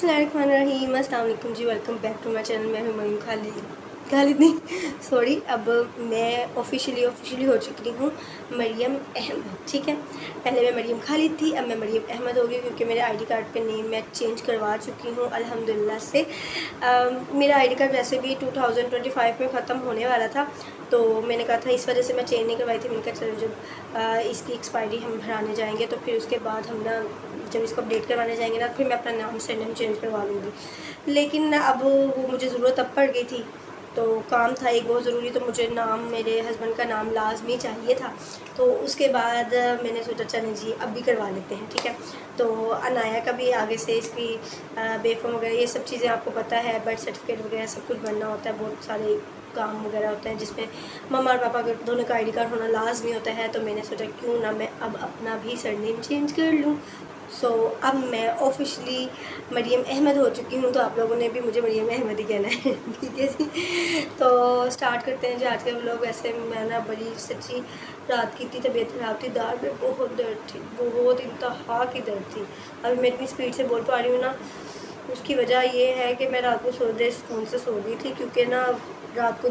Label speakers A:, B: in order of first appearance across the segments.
A: बिस्मिल्लाहिर्रहमानिर्रहीम, अस्सलाम वालेकुम जी। Welcome back to my channel. मैं हूं मरीम खालिद नहीं सॉरी। अब मैं ऑफिशियली हो चुकी हूँ मरियम अहमद। ठीक है, पहले मैं मरियम खालिद थी, अब मैं मरियम अहमद हो गई क्योंकि मेरे आईडी कार्ड पे नेम मैं चेंज करवा चुकी हूँ अल्हम्दुलिल्लाह से। मेरा आईडी कार्ड वैसे भी 2025 में ख़त्म होने वाला था, तो मैंने कहा था इस वजह से मैं चेंज नहीं करवाई थी। मैंने कहा चलो जब इसकी एक्सपायरी हम भराने जाएंगे तो फिर उसके बाद हम ना जब इसको अपडेट करवाने जाएंगे ना फिर मैं अपना नाम सरनेम चेंज करवा लूँगी। लेकिन अब वो मुझे ज़रूरत अब पड़ गई थी, तो काम था एक बहुत ज़रूरी, तो मुझे नाम मेरे हस्बैंड का नाम लाजमी चाहिए था। तो उसके बाद मैंने सोचा चलें जी अब भी करवा लेते हैं। ठीक है, तो अनाया का भी आगे से इसकी बेफॉर्म वगैरह ये सब चीज़ें आपको पता है, बर्थ सर्टिफिकेट वगैरह सब कुछ बनना होता है, बहुत सारे काम वगैरह होते हैं जिसमें मम्मा और पापा का दोनों का आईडी कार्ड होना लाजमी होता है। तो मैंने सोचा क्यों ना मैं अब अपना भी सरनेम चेंज कर लूँ। अब मैं ऑफिशियली मरियम अहमद हो चुकी हूँ, तो आप लोगों ने भी मुझे मरियम अहमद ही कहना है। ठीक है जी, तो स्टार्ट करते हैं जी आज के व्लॉग। वैसे मैं ना बड़ी सच्ची रात की इतनी तबीयत ख़राब थी, दाढ़ में बहुत दर्द थी, बहुत इंतहा की दर्द थी। अभी मैं इतनी स्पीड से बोल पा रही हूँ ना, उसकी वजह ये है कि मैं रात को थोड़ी देर सुकून से सो गई थी, क्योंकि ना रात को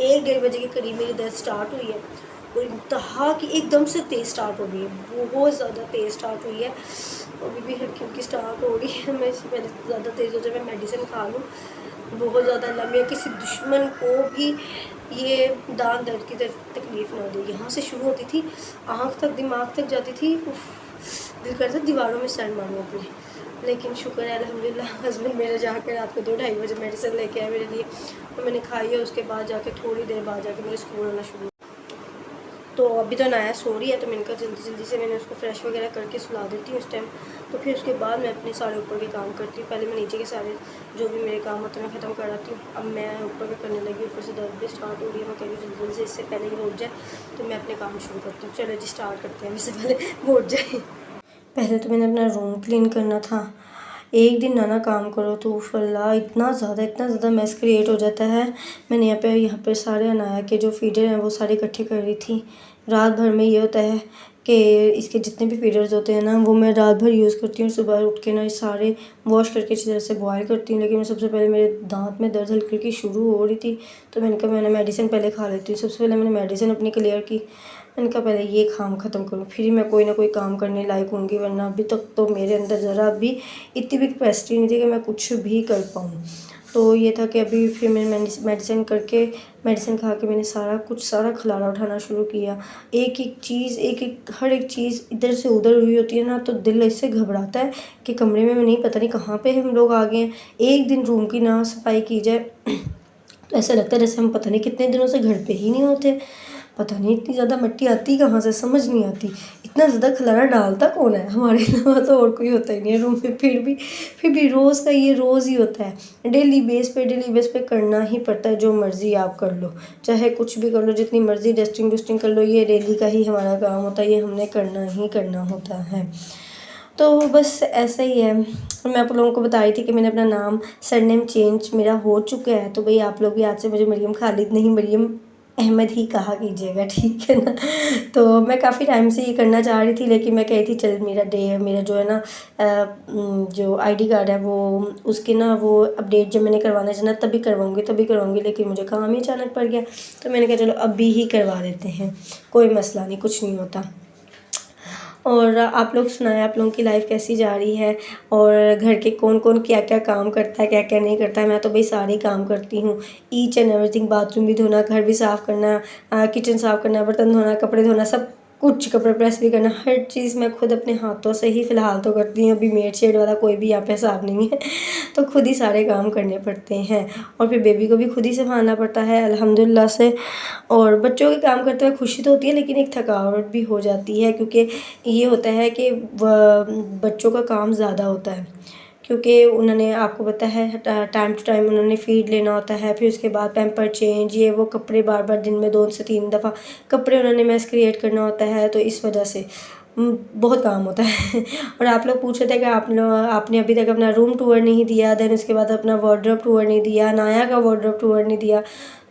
A: 1-1:30 के करीब मेरी दर्द स्टार्ट हुई है और इंतहा की एकदम से तेज़ स्टार्ट हो गई है, बहुत ज़्यादा तेज़ स्टार्ट हुई है। अभी भी हल्की हल्की स्टार्ट हो रही है। मैं इससे पहले ज़्यादा तेज़ हो जाए मैं मेडिसिन खा लूँ, बहुत ज़्यादा लंबी है, किसी दुश्मन को भी ये दांत दर्द की तकलीफ़ ना दे। यहाँ से शुरू होती थी, आँख तक दिमाग तक जाती थी, दिल करता दीवारों में सर मारूँ अपने। लेकिन शुक्र है अल्हम्दुलिल्लाह, हस्बैंड मेरे जाकर रात को 2-2:30 बजे मेडिसिन लेके आए मेरे लिए, तो मैंने खाई है। उसके बाद जाके थोड़ी देर बाद जाके मेरे स्कूल आना शुरू। तो अभी तो नया सो रही है, तो मैंने कहा जल्दी से मैंने उसको फ्रेश वगैरह करके सुला देती हूँ उस टाइम। तो फिर उसके बाद मैं अपने सारे ऊपर के काम करती हूँ। पहले मैं नीचे के सारे जो भी मेरे काम होते हैं मैं ख़त्म कर आती हूँ। अब मैं ऊपर के करने लगी, ऊपर से दर्द भी स्टार्ट हो रही है। मैं कह रही हूँ जल्दी से, इससे पहले ये उठ जाए तो मैं अपने काम शुरू करती हूँ। चलो जी स्टार्ट करते हैं, इससे पहले वो उठ जाए। पहले तो मैंने अपना रूम क्लीन करना था। एक दिन ना काम करो तो अल्लाह इतना ज़्यादा मैस क्रिएट हो जाता है। मैंने यहाँ पे सारे अनाया के जो फीडर हैं वो सारे इकट्ठे कर रही थी। रात भर में ये होता है कि इसके जितने भी फीडर्स होते हैं ना वो मैं रात भर यूज़ करती हूँ। सुबह उठ के ना ये सारे वॉश करके अच्छी तरह से बॉयल करती हूँ। लेकिन मैं सबसे पहले मेरे दांत में दर्द हल्की हल्की शुरू हो रही थी, तो मैंने कहा मैंने मेडिसिन पहले खा लेती हूँ। सबसे पहले मैंने मेडिसिन अपनी क्लियर की। मैंने कहा पहले ये काम ख़त्म करूँ फिर मैं कोई ना कोई काम करने लायक होंगी, वरना अभी तक तो मेरे अंदर ज़रा भी इतनी भी कैपेसिटी नहीं थी कि मैं कुछ भी कर पाऊँ। तो ये था कि अभी फिर मैंने मेडिसिन खा के मैंने सारा खलारा उठाना शुरू किया। एक एक हर एक चीज़ इधर से उधर हुई होती है ना, तो दिल इससे घबराता है कि कमरे में नहीं पता नहीं कहाँ पे हम लोग आ गए हैं। एक दिन रूम की ना सफाई की जाए तो ऐसा लगता है जैसे हम पता नहीं कितने दिनों से घर पे ही नहीं होते। पता नहीं इतनी ज़्यादा मिट्टी आती कहाँ से, समझ नहीं आती। इतना ज़्यादा खलारा डालता कौन है, हमारे अलावा तो और कोई होता ही नहीं है रूम में। फिर भी रोज़ का ये रोज़ ही होता है। डेली बेस पे करना ही पड़ता है। जो मर्ज़ी आप कर लो, चाहे कुछ भी कर लो, जितनी मर्ज़ी डस्टिंग कर लो, ये डेली का ही हमारा काम होता है, ये हमने करना ही करना होता है। तो बस ऐसा ही है। मैं आप लोगों को बता रही थी कि मैंने अपना नाम सरनेम चेंज मेरा हो चुका है। तो भाई आप लोग भी आज से मुझे मरियम खालिद नहीं मरियम अहमद ही कहा कीजिएगा, ठीक है ना। तो मैं काफ़ी टाइम से ये करना चाह रही थी, लेकिन मैं कही थी चल मेरा जो है ना जो आईडी कार्ड है वो उसकी ना वो अपडेट जब मैंने करवाना जाना तभी करवाऊँगी। लेकिन मुझे काम ही अचानक पड़ गया, तो मैंने कहा चलो अभी ही करवा देते हैं, कोई मसला नहीं, कुछ नहीं होता। और आप लोग सुनाएं, आप लोगों की लाइफ कैसी जा रही है, और घर के कौन कौन क्या क्या काम करता है, क्या क्या नहीं करता है। मैं तो भाई सारे काम करती हूँ, ईच एंड एवरीथिंग। बाथरूम भी धोना, घर भी साफ़ करना, किचन साफ़ करना, बर्तन धोना, कपड़े धोना, सब कुछ, कपड़े प्रेस भी करना, हर चीज़ मैं खुद अपने हाथों से ही फ़िलहाल तो करती हूँ। अभी मेड शेड वाला कोई भी यहाँ पे हिसाब नहीं है, तो खुद ही सारे काम करने पड़ते हैं। और फिर बेबी को भी खुद ही संभालना पड़ता है अल्हम्दुलिल्लाह से। और बच्चों के काम करते हुए खुशी तो होती है, लेकिन एक थकावट भी हो जाती है, क्योंकि ये होता है कि बच्चों का काम ज़्यादा होता है, क्योंकि उन्होंने आपको पता है टाइम टू टाइम उन्होंने फ़ीड लेना होता है। फिर उसके बाद पैम्पर चेंज, ये वो, कपड़े बार बार दिन में 2 से 3 दफ़ा कपड़े उन्होंने मैस क्रिएट करना होता है। तो इस वजह से बहुत काम होता है। और आप लोग पूछ रहे थे कि आपने अभी तक अपना रूम टूर नहीं दिया, देन उसके बाद अपना वार्डरोब टूर नहीं दिया, नाया का वार्डरोब टूर नहीं दिया।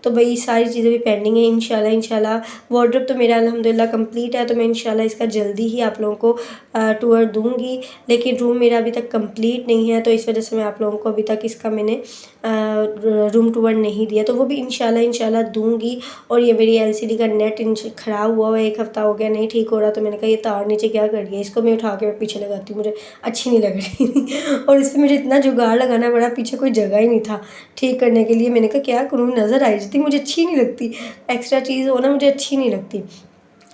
A: तो वही सारी चीज़ें भी पेंडिंग है। इंशाल्लाह वार्डरोब तो मेरा अल्हम्दुलिल्लाह कंप्लीट है, तो मैं इंशाल्लाह इसका जल्दी ही आप लोगों को टूर दूंगी। लेकिन रूम मेरा अभी तक कंप्लीट नहीं है, तो इस वजह से मैं आप लोगों को अभी तक इसका मैंने रूम टूर नहीं दिया, तो वो भी इंशाल्लाह दूंगी। और ये मेरी LCD का नेट ख़राब हुआ है, 1 हफ़्ता हो गया नहीं ठीक हो रहा, तो मैंने कहा ये तार नीचे क्या कर रही है, इसको मैं उठा के पीछे लगाती हूँ, मुझे अच्छी नहीं लग रही और इस पर मुझे इतना जुगाड़ लगाना पड़ा, पीछे कोई जगह ही नहीं था ठीक करने के लिए। मैंने कहा क्या करूँ, नज़र आई जाती, मुझे अच्छी नहीं लगती, एक्स्ट्रा चीज़ हो ना मुझे अच्छी नहीं लगती।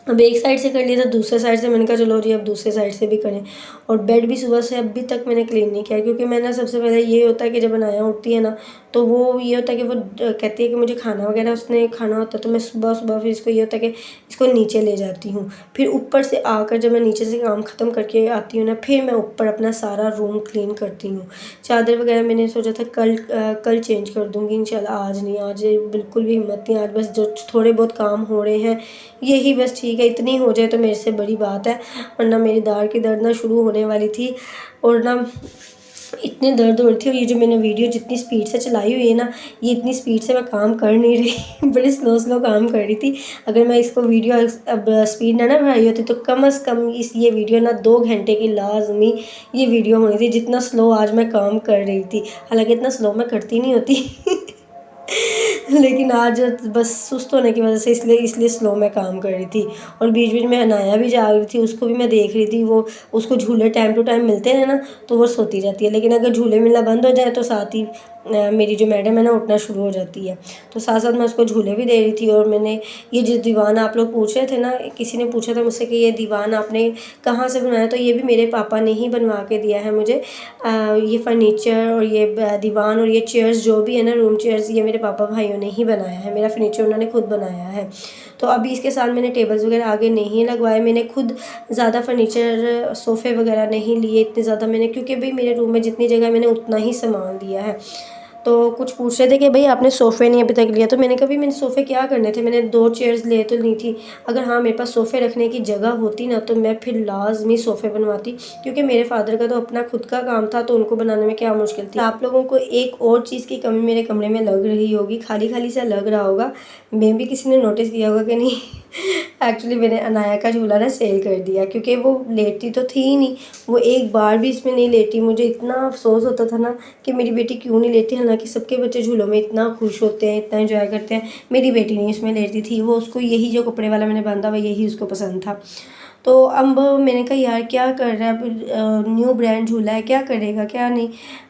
A: अब एक साइड से कर लिया था, दूसरे साइड से मैंने कहा चलो जी अब दूसरे साइड से भी करें। और बेड भी सुबह से अभी तक मैंने क्लीन नहीं किया, क्योंकि मैंने सबसे पहले ये होता है कि जब अनाया उठती है ना, तो वो ये होता है कि वो कहती है कि मुझे खाना वगैरह उसने खाना होता है, तो मैं सुबह सुबह फिर इसको ये होता है कि इसको नीचे ले जाती हूँ। फिर ऊपर से आकर जब मैं नीचे से काम ख़त्म करके आती हूँ ना, फिर मैं ऊपर अपना सारा रूम क्लीन करती हूँ। चादर वगैरह मैंने सोचा था कल चेंज कर दूँगी इंशाल्लाह, आज नहीं, आज बिल्कुल भी हिम्मत नहीं। आज बस जो थोड़े बहुत काम हो रहे हैं यही बस ठीक है, इतनी हो जाए तो मेरे से बड़ी बात है, वरना मेरी दाढ़ की दर्द ना शुरू होने वाली थी और ना इतनी दर्द हो रही थी। और ये जो मैंने वीडियो जितनी स्पीड से चलाई हुई है ना, ये इतनी स्पीड से मैं काम कर नहीं रही बड़ी स्लो काम कर रही थी। अगर मैं इसको वीडियो अब स्पीड ना बढ़ाई होती तो कम से कम ये वीडियो ना 2 घंटे की लाजमी ये वीडियो होनी थी, जितना स्लो आज मैं काम कर रही थी। हालांकि इतना स्लो मैं करती नहीं होती लेकिन आज बस सुस्त होने की वजह से इसलिए स्लो में काम कर रही थी। और बीच बीच में अनाया भी जा रही थी, उसको भी मैं देख रही थी, वो उसको झूले टाइम टू टाइम मिलते हैं ना, तो वो सोती रहती है। लेकिन अगर झूले मिलना बंद हो जाए तो साथ ही मेरी जो मैडम है ना उठना शुरू हो जाती है, तो साथ साथ मैं उसको झूले भी दे रही थी। और मैंने ये जो दीवान आप लोग पूछ रहे थे ना, किसी ने पूछा था मुझसे कि ये दीवान आपने कहाँ से बनवाया, तो ये भी मेरे पापा ने ही बनवा के दिया है मुझे। ये फर्नीचर और ये दीवान और ये चेयर्स जो भी है ना, रूम चेयर्स, ये मेरे पापा भाइयों ने ही बनाया है। मेरा फर्नीचर उन्होंने खुद बनाया है। तो अभी इसके साथ मैंने टेबल्स वगैरह आगे नहीं लगवाए, मैंने खुद ज़्यादा फर्नीचर सोफ़े वगैरह नहीं लिए इतने ज़्यादा मैंने, क्योंकि भाई मेरे रूम में जितनी जगह मैंने उतना ही सामान लिया है। तो कुछ पूछ रहे थे कि भाई आपने सोफ़े नहीं अभी तक लिया, तो मैंने कहा भाई मैंने सोफ़े क्या करने थे, मैंने 2 चेयर्स ले तो ली थी। अगर हाँ मेरे पास सोफ़े रखने की जगह होती ना, तो मैं फिर लाजमी सोफ़े बनवाती, क्योंकि मेरे फादर का तो अपना खुद का काम था, तो उनको बनाने में क्या मुश्किल थी। आप लोगों को एक और चीज़ की कमी मेरे कमरे में लग रही होगी, खाली खाली सा लग रहा होगा, मे भी किसी ने नोटिस किया होगा कि नहीं एक्चुअली मैंने अनाया का झूला ना सेल कर दिया, क्योंकि वो लेटती तो थी ही नहीं, वो एक बार भी इसमें नहीं लेटी। मुझे इतना अफसोस होता था ना कि मेरी बेटी क्यों नहीं लेटी, हालांकि सबके बच्चे झूलों में इतना खुश होते हैं, इतना एंजॉय करते हैं, मेरी बेटी नहीं इसमें लेटती थी। वो उसको यही जो कपड़े वाला मैंने बांधा हुआ यही उसको पसंद था। तो अब मैंने कहा यार क्या कर रहा है, न्यू ब्रांड झूला है, क्या करेगा क्या नहीं,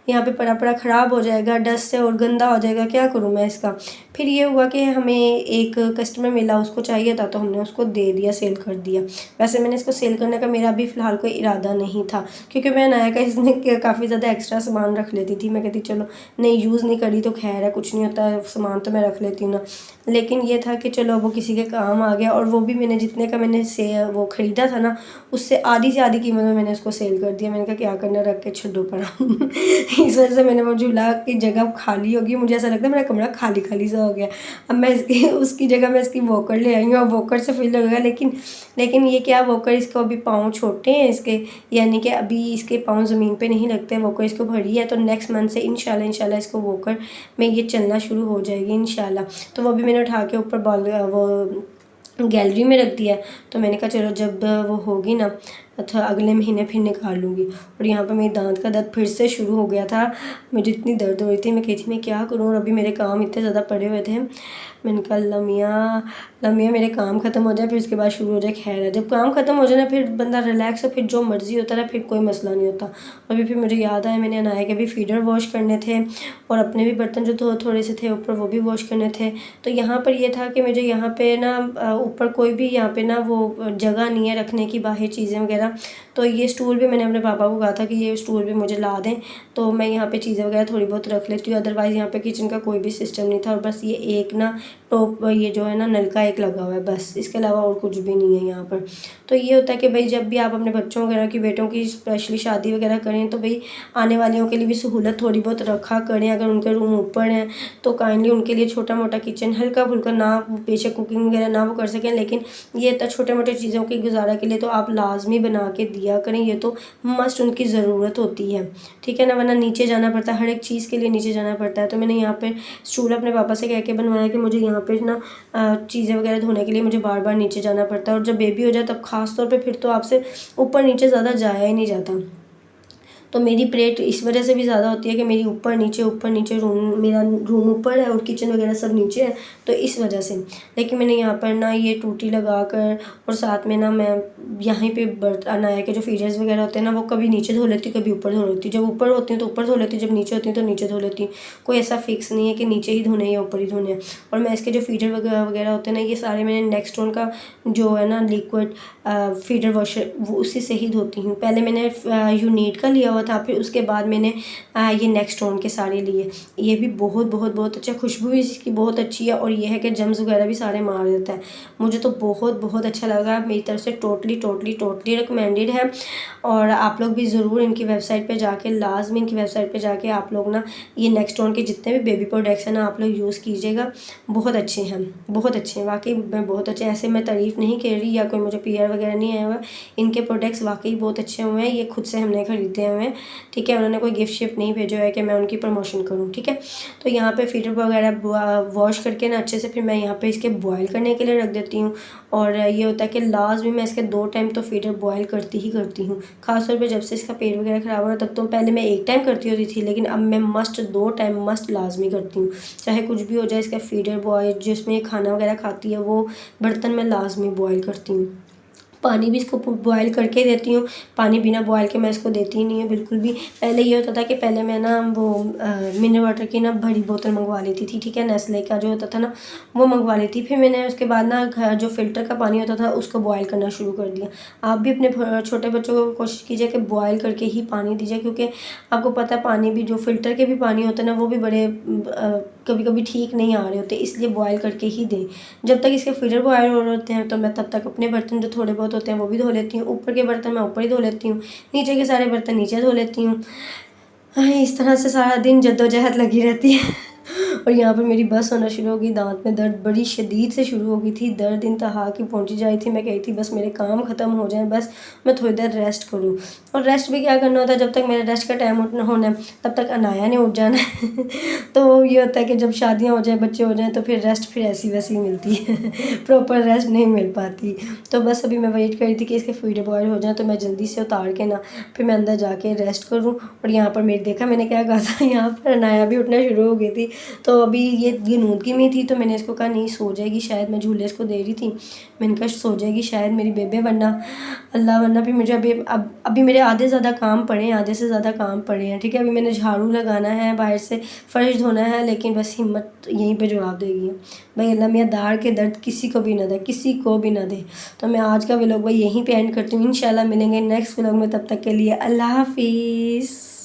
A: यहाँ पे पड़ा पड़ा ख़राब हो जाएगा, डस्ट से और गंदा हो जाएगा, क्या करूँ मैं इसका। फिर ये हुआ कि हमें एक कस्टमर मिला, उसको चाहिए था, तो हमने उसको दे दिया, सेल कर दिया। वैसे मैंने इसको सेल करने का मेरा अभी फ़िलहाल कोई इरादा नहीं था, क्योंकि मैं नया का इसमें काफ़ी ज़्यादा एक्स्ट्रा सामान रख लेती थी। मैं कहती चलो नहीं यूज़ नहीं करी तो खैर है, कुछ नहीं होता, सामान तो मैं रख लेती हूँ ना। लेकिन ये था कि चलो वो किसी के काम आ गया, और वो भी मैंने जितने का मैंने वो ख़रीदा था ना, उससे आधी से आधी कीमत में मैंने उसको सेल कर दिया। मैंने कहा क्या करना, रख के छड्डो पड़ा इस वजह से मैंने वो झूला की जगह खाली होगी, मुझे ऐसा लगता है मेरा कमरा खाली खाली सा हो गया। अब मैं इसकी उसकी जगह मैं इसकी वॉकर ले आई हूँ, और वॉकर से फिल होगा। लेकिन ये क्या, वॉकर इसको अभी पाँव छोटे हैं इसके, यानी कि अभी इसके पाँव ज़मीन पे नहीं लगते हैं, वॉकर इसको भरी है। तो नेक्स्ट मंथ से इंशाल्लाह इसको वॉकर में ये चलना शुरू हो जाएगी इंशाल्लाह। तो वो भी मैंने उठा के ऊपर वो गैलरी में रख दिया। तो मैंने कहा चलो जब वो होगी ना, अच्छा अगले महीने फिर निकाल लूँगी। और यहाँ पर मेरी दांत का दर्द फिर से शुरू हो गया था, मुझे इतनी दर्द हो रही थी, मैं कहती थी मैं क्या करूँ, और अभी मेरे काम इतने ज़्यादा पड़े हुए थे। मैंने कहा लमिया मेरे काम ख़त्म हो जाए फिर उसके बाद शुरू हो जाए। खैर है, जब काम ख़त्म हो जाए ना फिर बंदा रिलैक्स हो, फिर जो मर्ज़ी होता है, फिर कोई मसला नहीं होता। अभी फिर मुझे याद आया मैंने अनाया के भी फीडर वॉश करने थे, और अपने भी बर्तन जो थोड़े से थे ऊपर वो भी वॉश करने थे। तो यहाँ पर ये था कि मुझे यहाँ पे ना ऊपर कोई भी यहाँ पे ना वो जगह नहीं है रखने की बाहर चीज़ें वगैरह। तो ये स्टूल भी मैंने अपने पापा को कहा था कि ये स्टूल भी मुझे ला दें, तो मैं यहाँ पे चीज़ें वगैरह थोड़ी बहुत रख लेती हूँ। अदरवाइज़ यहाँ पे किचन का कोई भी सिस्टम नहीं था, और बस ये एक ना टॉप ये जो है ना नलका एक लगा हुआ है, बस इसके अलावा और कुछ भी नहीं है यहाँ पर। तो ये होता है कि भाई जब भी आप अपने बच्चों वगैरह की, बेटों की स्पेशली शादी वगैरह करें तो भाई आने वालियों के लिए भी सहूलत थोड़ी बहुत रखा करें। अगर उनके रूम ऊपर हैं तो काइंडली उनके लिए छोटा मोटा किचन, हल्का फुल्का, ना बेशक कुकिंग वगैरह ना वो कर सकें, लेकिन ये तो छोटे मोटे चीज़ों की गुजारा के लिए तो आप लाजमी बना के दिया करें। ये तो मस्ट उनकी ज़रूरत होती है, ठीक है ना, वरना नीचे जाना पड़ता है, हर एक चीज़ के लिए नीचे जाना पड़ता है। तो मैंने यहाँ पे स्टूल अपने पापा से कह के बनवाया कि मुझे यहाँ पे ना चीज़ें वगैरह धोने के लिए मुझे बार बार नीचे जाना पड़ता है, और जब बेबी हो जाए तब खास तौर पे फिर तो आपसे ऊपर नीचे ज़्यादा जाया ही नहीं जाता। तो मेरी प्लेट इस वजह से भी ज़्यादा होती है कि मेरी ऊपर नीचे रूम, मेरा रूम ऊपर है और किचन वगैरह सब नीचे है, तो इस वजह से। लेकिन मैंने यहाँ पर ना ये टूटी लगा कर और साथ में ना मैं यहाँ पे अनाया के जो फीडर्स वगैरह होते हैं ना वो कभी नीचे धो लेती हूँ, कभी ऊपर धो लेती हूँ। जब ऊपर होती हूँ तो ऊपर धो लेती हूँ, जब नीचे होती हूँ तो नीचे धो लेती हूँ। कोई ऐसा फिक्स नहीं है कि नीचे ही धोने या ऊपर ही धोने हैं। और मैं इसके जो फीडर वगैरह होते हैं ना, ये सारे मैंने नेक्स्टोन का जो है ना लिक्विड फीडर वॉशर, वो उसी से ही धोती हूँ। पहले मैंने यूनिट का लिया हुआ था, फिर उसके बाद मैंने ये नेक्स्टोन के सारे लिए। ये भी बहुत अच्छा, खुशबू भी इसकी बहुत अच्छी है, और ये है कि जम्स वगैरह भी सारे मार देता है। मुझे तो बहुत अच्छा लगा, मेरी तरफ से टोटली रिकमेंडेड है। और आप लोग भी ज़रूर इनकी वेबसाइट पे जाके, लाजमी इनकी वेबसाइट पे जाके आप लोग ना ये नेक्स्टोन के जितने भी बेबी प्रोडक्ट्स हैं ना आप लोग यूज़ कीजिएगा। बहुत अच्छे हैं वाकई में, बहुत अच्छे। ऐसे मैं तारीफ़ नहीं कर रही या कोई मुझे PR वगैरह नहीं आया हुआ, इनके प्रोडक्ट्स वाकई बहुत अच्छे हुए हैं। ये खुद से हमने ख़रीदे हुए हैं, ठीक है, उन्होंने कोई गिफ्ट शिफ्ट नहीं भेजा है कि मैं उनकी प्रमोशन करूँ, ठीक है। तो यहाँ पे फीडर वगैरह वॉश करके ना अच्छे से फिर मैं यहाँ पे इसके बॉयल करने के लिए रख देती हूँ। और ये होता है कि लाजमी मैं इसके 2 टाइम तो फीडर बॉयल करती हूँ। खासतौर पे जब से इसका पेट वगैरह ख़राब हो रहा तब तो पहले मैं 1 टाइम करती होती थी, लेकिन अब मैं 2 टाइम लाजमी करती हूँ। चाहे कुछ भी हो जाए, इसका फीडर बॉयल जिसमें ये खाना वगैरह खाती है वो बर्तन में लाजमी बॉयल करती हूँ। पानी भी इसको बॉयल करके देती हूँ, पानी बिना बॉयल के मैं इसको देती ही नहीं हूँ बिल्कुल भी। पहले ये होता था कि पहले मैं ना वो मिनरल वाटर की ना बड़ी बोतल मंगवा लेती थी, ठीक है, नेस्ले का जो होता था ना वो मंगवा लेती। फिर मैंने उसके बाद ना जो फ़िल्टर का पानी होता था उसको बॉयल करना शुरू कर दिया। आप भी अपने छोटे बच्चों को कोशिश कीजिए कि बॉयल करके ही पानी दीजिए, क्योंकि आपको पता है पानी भी, जो फ़िल्टर के भी पानी होते हैं ना वो भी बड़े कभी कभी ठीक नहीं आ रहे होते, इसलिए बॉयल करके ही दें। जब तक इसके फीडर बॉयल हो रहे होते हैं तो मैं तब तक अपने बर्तन जो थोड़े बहुत होते हैं वो भी धो लेती हूँ। ऊपर के बर्तन मैं ऊपर ही धो लेती हूँ, नीचे के सारे बर्तन नीचे धो लेती हूँ। इस तरह से सारा दिन जद्दोजहद लगी रहती है। और यहाँ पर मेरी बस होना शुरू हो गई, दांत में दर्द बड़ी शदीद से शुरू हो गई थी, दर्द इंतहा की पहुँची जा रही थी। मैं कही थी बस मेरे काम ख़त्म हो जाए, बस मैं थोड़ी देर रेस्ट करूँ। और रेस्ट भी क्या करना होता है, जब तक मेरा रेस्ट का टाइम होना है तब तक अनाया ने उठ जाना है। तो ये होता है कि जब शादियाँ हो जाए, बच्चे हो जाएँ तो फिर रेस्ट फिर ऐसी वैसी मिलती है। प्रॉपर रेस्ट नहीं मिल पाती। तो बस अभी मैं वेट कर रही थी कि इसके फीडर बॉयल हो जाए तो मैं जल्दी से उतार के ना फिर मैं अंदर जाके रेस्ट करूँ। और यहाँ पर मेरी देखा मैंने क्या कहा था, यहाँ पर अनाया भी उठना शुरू हो गई थी। तो अभी ये गनूदगी में थी तो मैंने इसको कहा नहीं सो जाएगी शायद, मैं झूले इसको दे रही थी, मैंने कहा सो जाएगी शायद मेरी बेबे, वरना फिर मुझे अभी मेरे आधे से ज़्यादा काम पड़े हैं, ठीक है। अभी मैंने झाड़ू लगाना है, बाहर से फर्श धोना है, लेकिन बस हिम्मत यहीं पे जवाब देगी भाई अल्लाह मियाँ दाढ़ के दर्द किसी को भी ना दे। तो मैं आज का व्लॉग भाई यहीं पे एंड करती हूँ। इंशाल्लाह मिलेंगे नेक्स्ट व्लॉग में, तब तक के लिए अल्लाह हाफिज़।